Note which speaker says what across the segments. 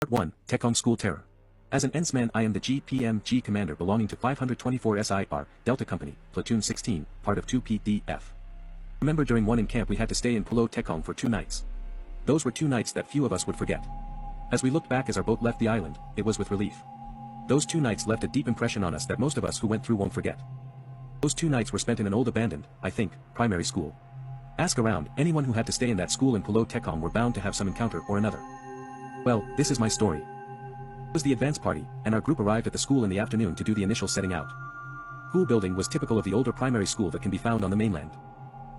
Speaker 1: Part 1, Tekong School Terror. As an Ensman, I am the GPMG commander belonging to 524 SIR, Delta Company, Platoon 16, part of 2PDF. Remember during one in camp we had to stay in Pulo Tekong for 2 nights. Those were 2 nights that few of us would forget. As we looked back as our boat left the island, it was with relief. Those 2 nights left a deep impression on us that most of us who went through won't forget. Those 2 nights were spent in an old abandoned, I think, primary school. Ask around, anyone who had to stay in that school in Pulo Tekong were bound to have some encounter or another. Well, this is my story. It was the advance party, and our group arrived at the school in the afternoon to do the initial setting out. School building was typical of the older primary school that can be found on the mainland.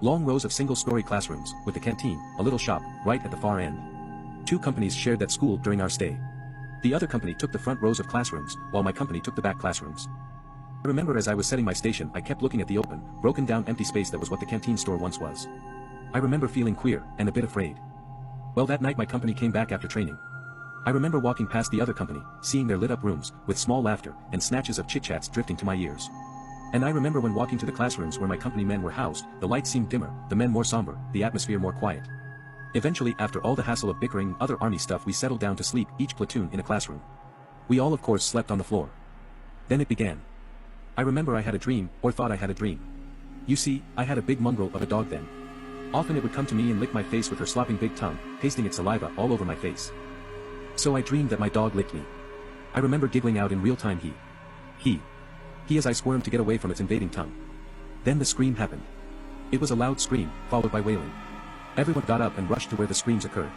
Speaker 1: Long rows of single-story classrooms, with the canteen, a little shop, right at the far end. 2 companies shared that school during our stay. The other company took the front rows of classrooms, while my company took the back classrooms. I remember as I was setting my station I kept looking at the open, broken-down empty space that was what the canteen store once was. I remember feeling queer, and a bit afraid. Well, that night my company came back after training. I remember walking past the other company, seeing their lit-up rooms, with small laughter, and snatches of chit-chats drifting to my ears. And I remember when walking to the classrooms where my company men were housed, the lights seemed dimmer, the men more somber, the atmosphere more quiet. Eventually, after all the hassle of bickering, other army stuff, we settled down to sleep, each platoon in a classroom. We all of course slept on the floor. Then it began. I remember I had a dream, or thought I had a dream. You see, I had a big mongrel of a dog then. Often it would come to me and lick my face with her slopping big tongue, pasting its saliva all over my face. So I dreamed that my dog licked me. I remember giggling out in real time he as I squirmed to get away from its invading tongue. Then the scream happened. It was a loud scream, followed by wailing. Everyone got up and rushed to where the screams occurred.